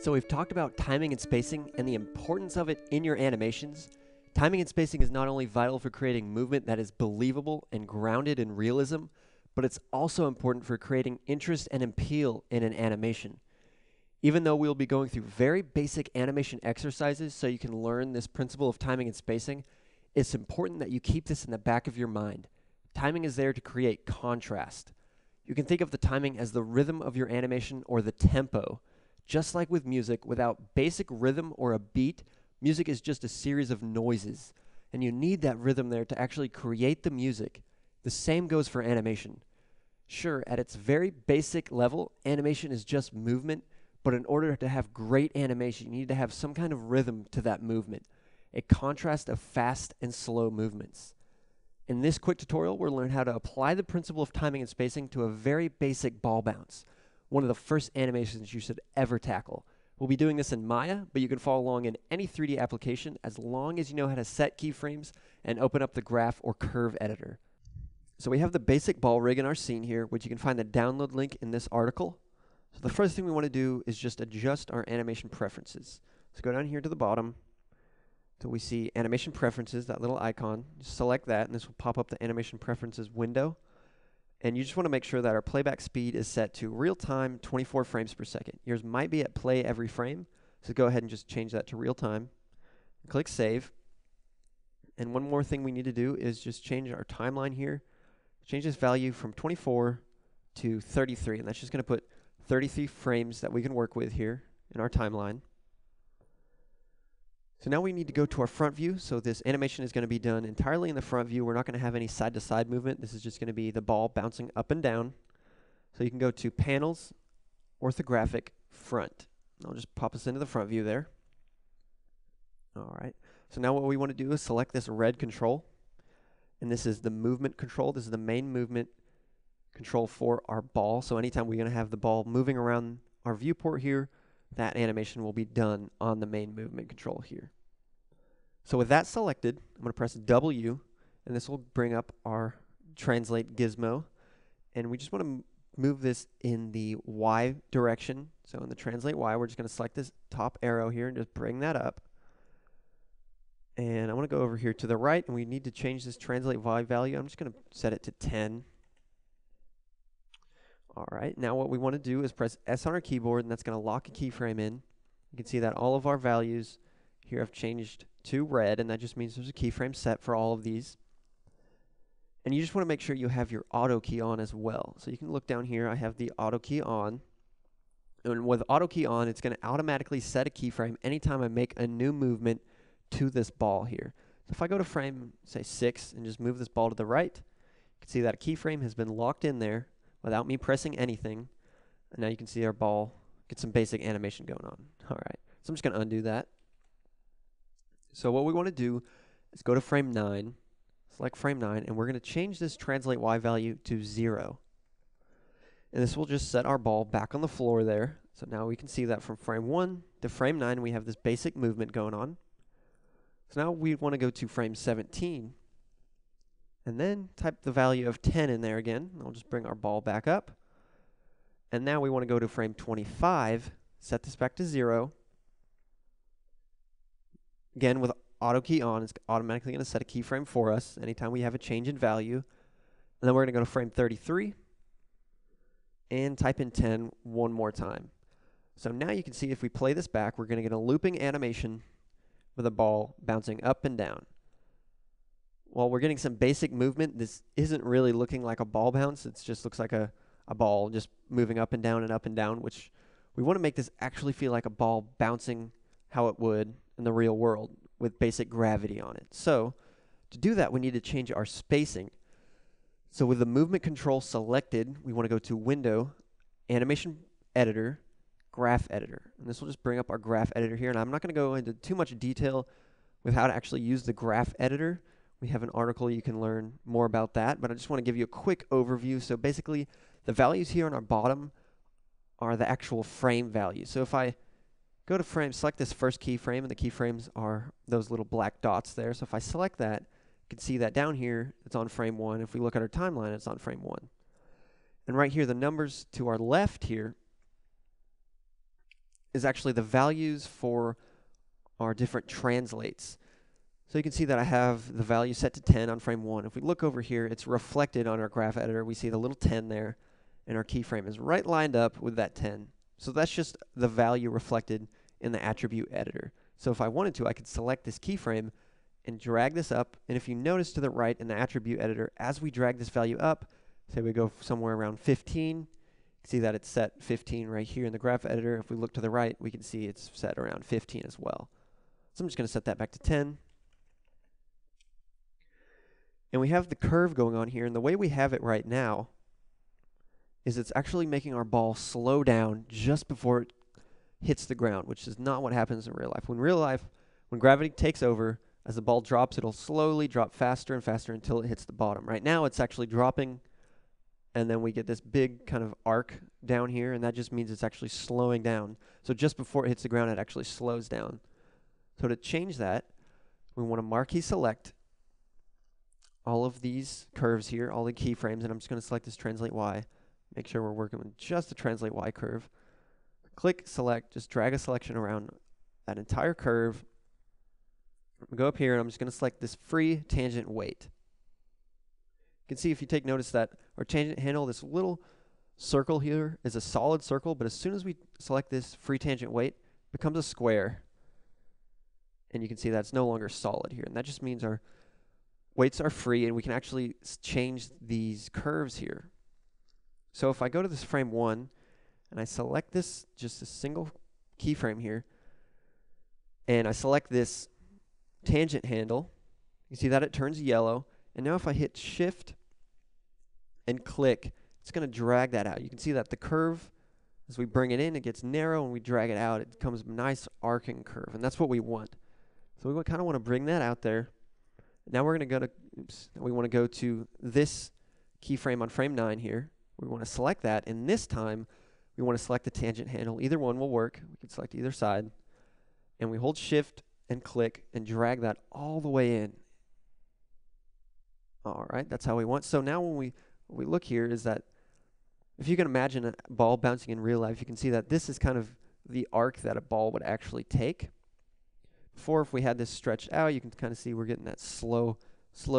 So we've talked about timing and spacing and the importance of it in your animations. Timing and spacing is not only vital for creating movement that is believable and grounded in realism, but it's also important for creating interest and appeal in an animation. Even though we'll be going through very basic animation exercises so you can learn this principle of timing and spacing, it's important that you keep this in the back of your mind. Timing is there to create contrast. You can think of the timing as the rhythm of your animation or the tempo. Just like with music, without basic rhythm or a beat, music is just a series of noises, and you need that rhythm there to actually create the music. The same goes for animation. Sure, at its very basic level, animation is just movement, but in order to have great animation, you need to have some kind of rhythm to that movement, a contrast of fast and slow movements. In this quick tutorial, we'll learn how to apply the principle of timing and spacing to a very basic ball bounce, one of the first animations you should ever tackle. We'll be doing this in Maya, but you can follow along in any 3D application as long as you know how to set keyframes and open up the graph or curve editor. So we have the basic ball rig in our scene here, which you can find the download link in this article. So the first thing we want to do is just adjust our animation preferences. So go down here to the bottom till we see animation preferences, that little icon. Just select that and this will pop up the animation preferences window. And you just want to make sure that our playback speed is set to real time 24 frames per second. Yours might be at play every frame, so go ahead and just change that to real time. Click save. And one more thing we need to do is just change our timeline here. Change this value from 24 to 33, and that's just going to put 33 frames that we can work with here in our timeline. So now we need to go to our front view. So this animation is going to be done entirely in the front view. We're not going to have any side-to-side movement. This is just going to be the ball bouncing up and down. So you can go to Panels, Orthographic, Front. I'll just pop us into the front view there. All right. So now what we want to do is select this red control. And this is the movement control. This is the main movement control for our ball. So anytime we're going to have the ball moving around our viewport here, that animation will be done on the main movement control here. So with that selected, I'm going to press W, and this will bring up our translate gizmo. And we just want to move this in the Y direction. So in the translate Y, we're just going to select this top arrow here and just bring that up. And I want to go over here to the right, and we need to change this translate Y value. I'm just going to set it to 10. All right, now what we want to do is press S on our keyboard, and that's going to lock a keyframe in. You can see that all of our values here have changed to red, and that just means there's a keyframe set for all of these. And you just want to make sure you have your auto key on as well. So you can look down here, I have the auto key on. And with auto key on, it's going to automatically set a keyframe anytime I make a new movement to this ball here. So if I go to frame, say 6, and just move this ball to the right, you can see that a keyframe has been locked in there without me pressing anything. And now you can see our ball get some basic animation going on. All right, so I'm just going to undo that. So what we want to do is go to frame 9, select frame 9, and we're going to change this translate Y value to 0. And this will just set our ball back on the floor there. So now we can see that from frame 1 to frame 9, we have this basic movement going on. So now we want to go to frame 17. And then type the value of 10 in there again. I'll just bring our ball back up. And now we want to go to frame 25, set this back to 0. Again, with auto key on, it's automatically going to set a keyframe for us anytime we have a change in value. And then we're going to go to frame 33 and type in 10 one more time. So now you can see if we play this back, we're going to get a looping animation with a ball bouncing up and down. While we're getting some basic movement, this isn't really looking like a ball bounce. It just looks like a ball just moving up and down, which we want to make this actually feel like a ball bouncing how it would in the real world with basic gravity on it. So to do that, we need to change our spacing. So with the movement control selected, we want to go to Window, Animation Editor, Graph Editor. And this will just bring up our graph editor here. And I'm not going to go into too much detail with how to actually use the graph editor. We have an article you can learn more about that, but I just want to give you a quick overview. So basically, the values here on our bottom are the actual frame values. So if I go to frame, select this first keyframe, and the keyframes are those little black dots there. So if I select that, you can see that down here, it's on frame 1. If we look at our timeline, it's on frame 1. And right here, the numbers to our left here is actually the values for our different translates. So you can see that I have the value set to 10 on frame 1. If we look over here, it's reflected on our graph editor. We see the little 10 there, and our keyframe is right lined up with that 10. So that's just the value reflected in the attribute editor. So if I wanted to, I could select this keyframe and drag this up, and if you notice to the right in the attribute editor, as we drag this value up, say we go somewhere around 15, you can see that it's set 15 right here in the graph editor. If we look to the right, we can see it's set around 15 as well. So I'm just going to set that back to 10. And we have the curve going on here, and the way we have it right now is it's actually making our ball slow down just before it hits the ground, which is not what happens in real life. In real life, when gravity takes over, as the ball drops, it'll slowly drop faster and faster until it hits the bottom. Right now, it's actually dropping, and then we get this big kind of arc down here, and that just means it's actually slowing down. So just before it hits the ground, it actually slows down. So to change that, we want to marquee select all of these curves here, all the keyframes, and I'm just going to select this translate Y. Make sure we're working with just the translate Y curve. Click select, just drag a selection around that entire curve. Go up here, and I'm just going to select this free tangent weight. You can see, if you take notice, that our tangent handle, this little circle here, is a solid circle, but as soon as we select this free tangent weight, it becomes a square. And you can see that's no longer solid here, and that just means our weights are free, and we can actually change these curves here. So if I go to this frame 1, and I select this, just a single keyframe here, and I select this tangent handle, you see that it turns yellow, and now if I hit shift and click, it's going to drag that out. You can see that the curve, as we bring it in, it gets narrow, and we drag it out, it becomes a nice arcing curve, and that's what we want. So we kind of want to bring that out there. Now we're going to go to, we want to go to this keyframe on frame 9 here. We want to select that, and this time we want to select the tangent handle. Either one will work. We can select either side, and we hold shift and click and drag that all the way in. All right, that's how we want. So now when we look here, is that if you can imagine a ball bouncing in real life, you can see that this is kind of the arc that a ball would actually take. Before, if we had this stretched out, you can kind of see we're getting that slow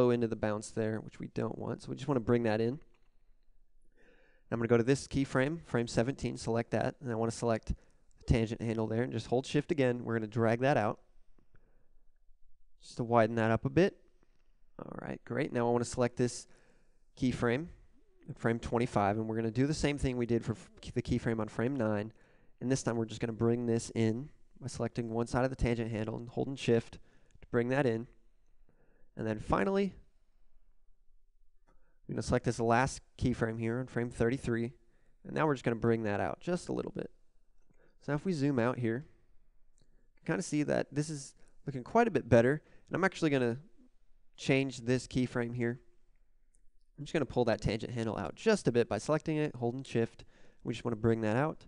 into the bounce there, which we don't want. So we just want to bring that in. I'm going to go to this keyframe, frame 17, select that, and I want to select the tangent handle there, and just hold shift again. We're going to drag that out just to widen that up a bit. All right, great. Now I want to select this keyframe, frame 25, and we're going to do the same thing we did for the keyframe on frame 9, and this time we're just going to bring this in by selecting one side of the tangent handle and holding shift to bring that in. And then finally, I'm going to select this last keyframe here on frame 33, and now we're just going to bring that out just a little bit. So now if we zoom out here, you can kind of see that this is looking quite a bit better, and I'm actually going to change this keyframe here. I'm just going to pull that tangent handle out just a bit by selecting it, holding shift. We just want to bring that out.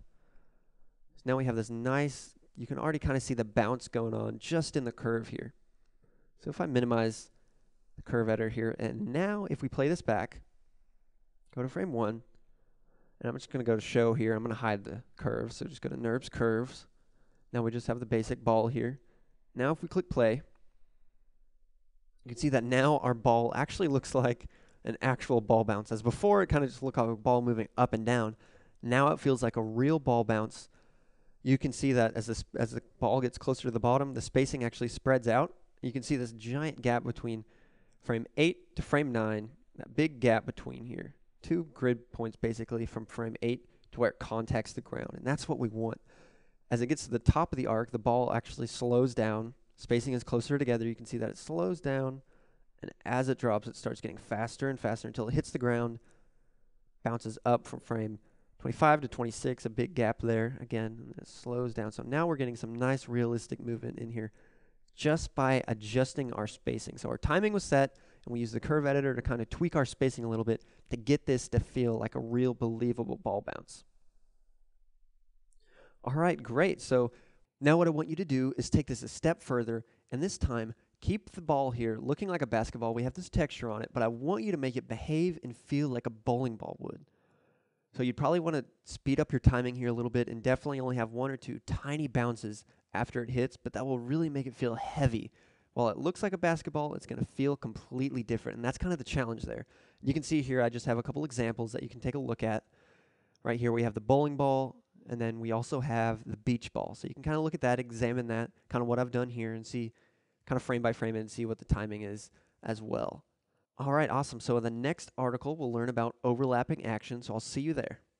So now we have this nice, you can already kind of see the bounce going on just in the curve here. So if I minimize the curve editor here, and now if we play this back, go to frame 1, and I'm just going to go to show here. I'm going to hide the curve, so just go to NURBS curves. Now we just have the basic ball here. Now if we click play, you can see that now our ball actually looks like an actual ball bounce. As before, it kind of just looked like a ball moving up and down. Now it feels like a real ball bounce. You can see that as the ball gets closer to the bottom, the spacing actually spreads out. You can see this giant gap between frame 8 to frame 9, that big gap between here. 2 grid points basically from frame 8 to where it contacts the ground, and that's what we want. As it gets to the top of the arc, the ball actually slows down. Spacing is closer together. You can see that it slows down, and as it drops, it starts getting faster and faster until it hits the ground, bounces up from frame 25 to 26, a big gap there again, and it slows down. So now we're getting some nice realistic movement in here just by adjusting our spacing. So our timing was set, and we used the curve editor to kind of tweak our spacing a little bit to get this to feel like a real believable ball bounce. All right, great. So now what I want you to do is take this a step further, and this time keep the ball here looking like a basketball. We have this texture on it, but I want you to make it behave and feel like a bowling ball would. So you'd probably want to speed up your timing here a little bit and definitely only have 1 or 2 tiny bounces after it hits, but that will really make it feel heavy. While it looks like a basketball, it's going to feel completely different, and that's kind of the challenge there. You can see here I just have a couple examples that you can take a look at. Right here we have the bowling ball, and then we also have the beach ball. So you can kind of look at that, examine that, kind of what I've done here, and see kind of frame by frame and see what the timing is as well. All right, awesome. So in the next article, we'll learn about overlapping action. So I'll see you there.